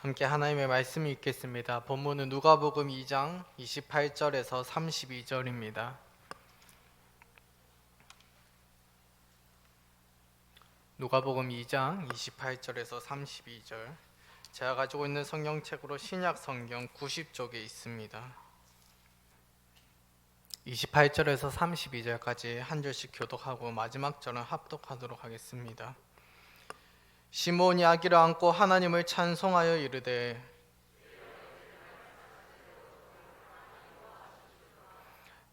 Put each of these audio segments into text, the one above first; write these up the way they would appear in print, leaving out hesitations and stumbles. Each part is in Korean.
함께 하나님의 말씀을 읽겠습니다. 본문은 누가복음 2장 28절에서 32절입니다. 누가복음 2장 28절에서 32절. 제가 가지고 있는 성경책으로 신약 성경 90쪽에 있습니다. 28절에서 32절까지 한 절씩 교독하고 마지막 절은 합독하도록 하겠습니다. 시몬이 아기를 안고 하나님을 찬송하여 이르되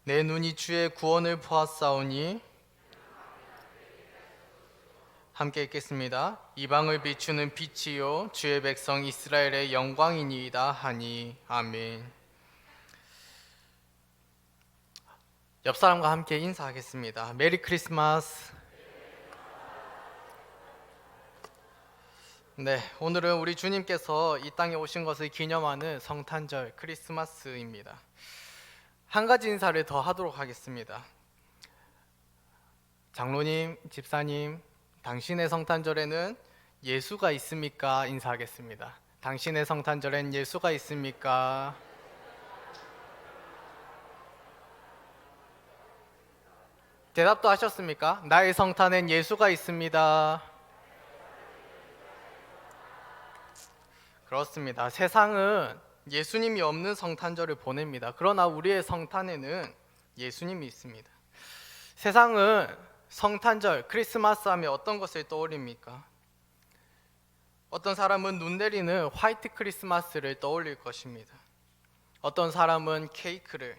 내 눈이 주의 구원을 보았사오니 함께 읽겠습니다. 이방을 비추는 빛이요 주의 백성 이스라엘의 영광이니이다 하니 아멘. 옆 사람과 함께 인사하겠습니다. 메리 크리스마스. 네, 오늘은 우리 주님께서 이 땅에 오신 것을 기념하는 성탄절 크리스마스입니다. 한 가지 인사를 더 하도록 하겠습니다. 장로님, 집사님, 당신의 성탄절에는 예수가 있습니까? 인사하겠습니다. 당신의 성탄절엔 예수가 있습니까? 대답도 하셨습니까? 나의 성탄엔 예수가 있습니다. 그렇습니다. 세상은 예수님이 없는 성탄절을 보냅니다. 그러나 우리의 성탄에는 예수님이 있습니다. 세상은 성탄절, 크리스마스 하면 어떤 것을 떠올립니까? 어떤 사람은 눈 내리는 화이트 크리스마스를 떠올릴 것입니다. 어떤 사람은 케이크를,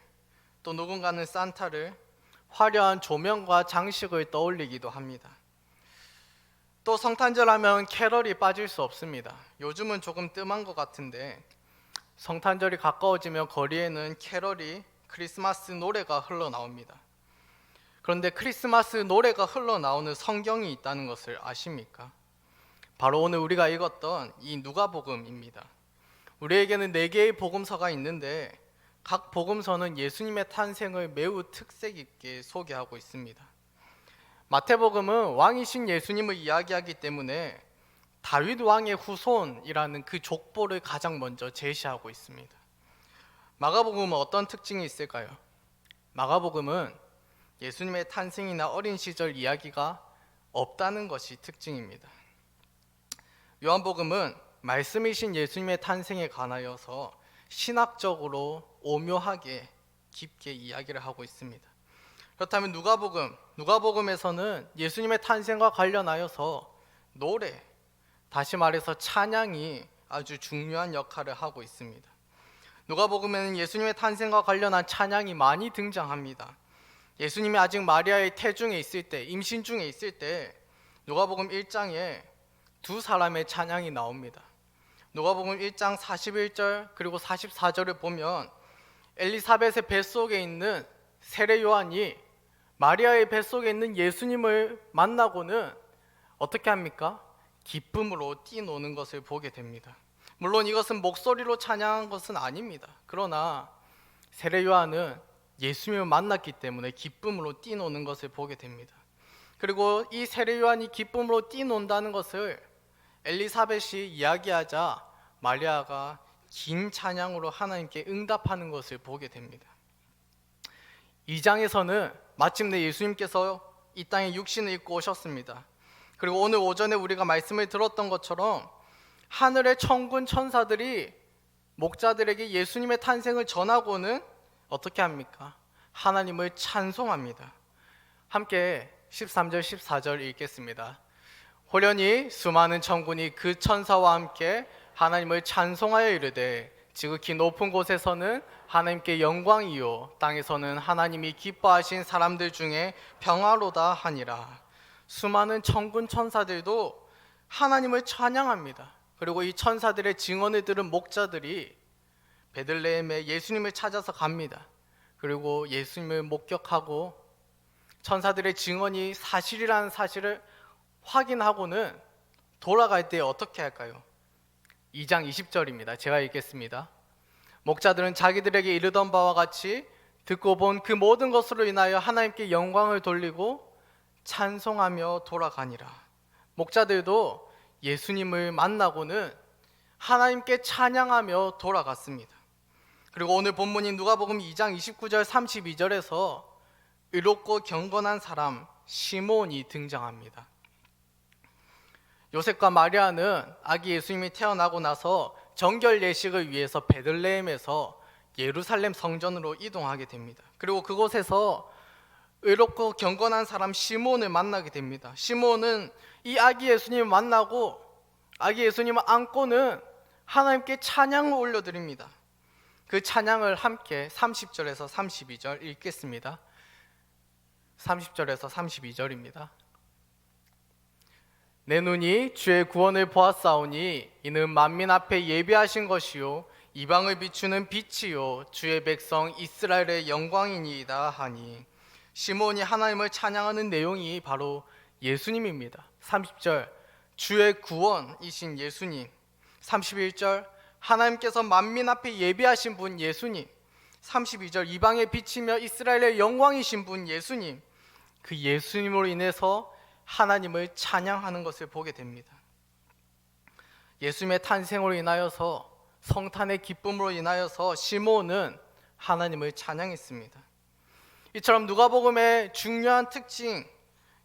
또 누군가는 산타를, 화려한 조명과 장식을 떠올리기도 합니다. 또 성탄절 하면 캐럴이 빠질 수 없습니다. 요즘은 조금 뜸한 것 같은데 성탄절이 가까워지면 거리에는 캐럴이, 크리스마스 노래가 흘러나옵니다. 그런데 크리스마스 노래가 흘러나오는 성경이 있다는 것을 아십니까? 바로 오늘 우리가 읽었던 이 누가복음입니다. 우리에게는 4개의 복음서가 있는데 각 복음서는 예수님의 탄생을 매우 특색 있게 소개하고 있습니다. 마태복음은 왕이신 예수님을 이야기하기 때문에 다윗 왕의 후손이라는 그 족보를 가장 먼저 제시하고 있습니다. 마가복음은 어떤 특징이 있을까요? 마가복음은 예수님의 탄생이나 어린 시절 이야기가 없다는 것이 특징입니다. 요한복음은 말씀이신 예수님의 탄생에 관하여서 신학적으로 오묘하게 깊게 이야기를 하고 있습니다. 그렇다면 누가복음에서는 예수님의 탄생과 관련하여서 노래, 다시 말해서 찬양이 아주 중요한 역할을 하고 있습니다. 누가복음에는 예수님의 탄생과 관련한 찬양이 많이 등장합니다. 예수님이 아직 마리아의 태중에 있을 때, 임신 중에 있을 때 누가복음 1장에 두 사람의 찬양이 나옵니다. 누가복음 1장 41절 그리고 44절을 보면 엘리사벳의 뱃속에 있는 세례 요한이 마리아의 뱃속에 있는 예수님을 만나고는 어떻게 합니까? 기쁨으로 뛰노는 것을 보게 됩니다. 물론 이것은 목소리로 찬양한 것은 아닙니다. 그러나 세례 요한은 예수님을 만났기 때문에 기쁨으로 뛰노는 것을 보게 됩니다. 그리고 이 세례 요한이 기쁨으로 뛰논다는 것을 엘리사벳이 이야기하자 마리아가 긴 찬양으로 하나님께 응답하는 것을 보게 됩니다. 2장에서는 마침내 예수님께서 이 땅에 육신을 입고 오셨습니다. 그리고 오늘 오전에 우리가 말씀을 들었던 것처럼 하늘의 천군 천사들이 목자들에게 예수님의 탄생을 전하고는 어떻게 합니까? 하나님을 찬송합니다. 함께 13절 14절 읽겠습니다. 호련히 수많은 천군이 그 천사와 함께 하나님을 찬송하여 이르되 지극히 높은 곳에서는 하나님께 영광이요 땅에서는 하나님이 기뻐하신 사람들 중에 평화로다 하니라. 수많은 천군 천사들도 하나님을 찬양합니다. 그리고 이 천사들의 증언을 들은 목자들이 베들레헴에 예수님을 찾아서 갑니다. 그리고 예수님을 목격하고 천사들의 증언이 사실이라는 사실을 확인하고는 돌아갈 때 어떻게 할까요? 2장 20절입니다. 제가 읽겠습니다. 목자들은 자기들에게 이르던 바와 같이 듣고 본 그 모든 것으로 인하여 하나님께 영광을 돌리고 찬송하며 돌아가니라. 목자들도 예수님을 만나고는 하나님께 찬양하며 돌아갔습니다. 그리고 오늘 본문인 누가복음 2장 29절 32절에서 의롭고 경건한 사람 시몬이 등장합니다. 요셉과 마리아는 아기 예수님이 태어나고 나서 정결 예식을 위해서 베들레헴에서 예루살렘 성전으로 이동하게 됩니다. 그리고 그곳에서 의롭고 경건한 사람 시몬을 만나게 됩니다. 시몬은 이 아기 예수님을 만나고 아기 예수님을 안고는 하나님께 찬양을 올려드립니다. 그 찬양을 함께 30절에서 32절 읽겠습니다. 30절에서 32절입니다. 내 눈이 주의 구원을 보았사오니 이는 만민 앞에 예비하신 것이요 이방을 비추는 빛이요 주의 백성 이스라엘의 영광이니이다 하니, 시몬이 하나님을 찬양하는 내용이 바로 예수님입니다. 30절 주의 구원이신 예수님, 31절 하나님께서 만민 앞에 예비하신 분 예수님, 32절 이방에 비치며 이스라엘의 영광이신 분 예수님, 그 예수님으로 인해서 하나님을 찬양하는 것을 보게 됩니다. 예수님의 탄생으로 인하여서, 성탄의 기쁨으로 인하여서 시몬은 하나님을 찬양했습니다. 이처럼 누가복음의 중요한 특징,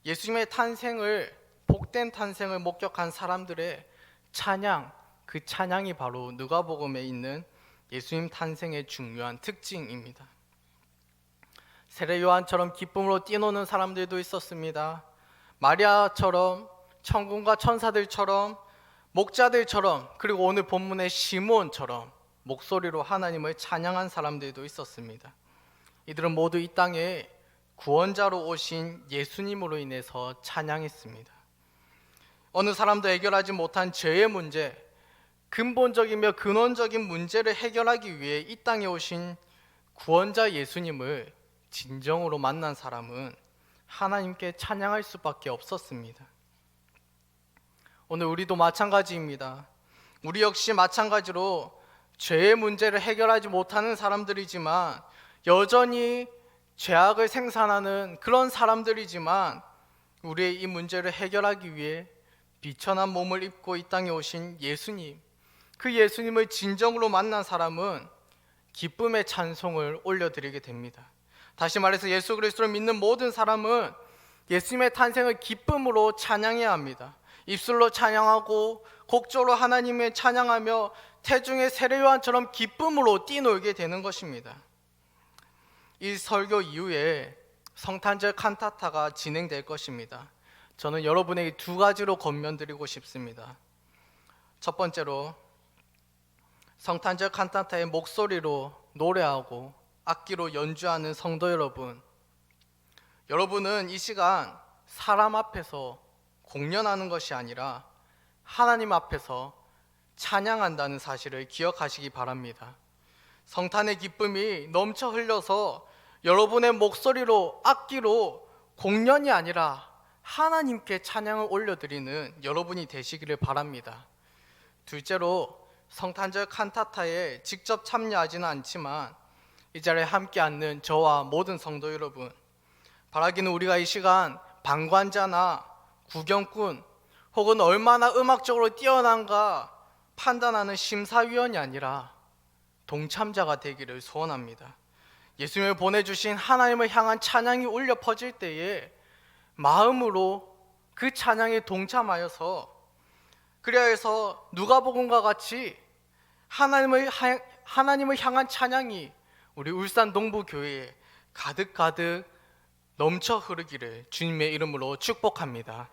예수님의 탄생을, 복된 탄생을 목격한 사람들의 찬양, 그 찬양이 바로 누가복음에 있는 예수님 탄생의 중요한 특징입니다. 세례 요한처럼 기쁨으로 뛰노는 사람들도 있었습니다. 마리아처럼, 천군과 천사들처럼, 목자들처럼, 그리고 오늘 본문의 시몬처럼 목소리로 하나님을 찬양한 사람들도 있었습니다. 이들은 모두 이 땅에 구원자로 오신 예수님으로 인해서 찬양했습니다. 어느 사람도 해결하지 못한 죄의 문제, 근본적이며 근원적인 문제를 해결하기 위해 이 땅에 오신 구원자 예수님을 진정으로 만난 사람은 하나님께 찬양할 수밖에 없었습니다. 오늘 우리도 마찬가지입니다. 우리 역시 마찬가지로 죄의 문제를 해결하지 못하는 사람들이지만, 여전히 죄악을 생산하는 그런 사람들이지만, 우리의 이 문제를 해결하기 위해 비천한 몸을 입고 이 땅에 오신 예수님, 그 예수님을 진정으로 만난 사람은 기쁨의 찬송을 올려드리게 됩니다. 다시 말해서 예수 그리스도를 믿는 모든 사람은 예수님의 탄생을 기쁨으로 찬양해야 합니다. 입술로 찬양하고 곡조로 하나님을 찬양하며 태중의 세례 요한처럼 기쁨으로 뛰놀게 되는 것입니다. 이 설교 이후에 성탄절 칸타타가 진행될 것입니다. 저는 여러분에게 두 가지로 권면드리고 싶습니다. 첫 번째로, 성탄절 칸타타의 목소리로 노래하고 악기로 연주하는 성도 여러분, 여러분은 이 시간 사람 앞에서 공연하는 것이 아니라 하나님 앞에서 찬양한다는 사실을 기억하시기 바랍니다. 성탄의 기쁨이 넘쳐 흘려서 여러분의 목소리로, 악기로 공연이 아니라 하나님께 찬양을 올려드리는 여러분이 되시기를 바랍니다. 둘째로, 성탄절 칸타타에 직접 참여하지는 않지만 이 자리에 함께 앉는 저와 모든 성도 여러분, 바라기는 우리가 이 시간 방관자나 구경꾼 혹은 얼마나 음악적으로 뛰어난가 판단하는 심사위원이 아니라 동참자가 되기를 소원합니다. 예수님을 보내주신 하나님을 향한 찬양이 울려 퍼질 때에 마음으로 그 찬양에 동참하여서, 그래야 해서 누가복음과 같이 하나님을 향한 찬양이 우리 울산 동부교회에 가득가득 넘쳐 흐르기를 주님의 이름으로 축복합니다.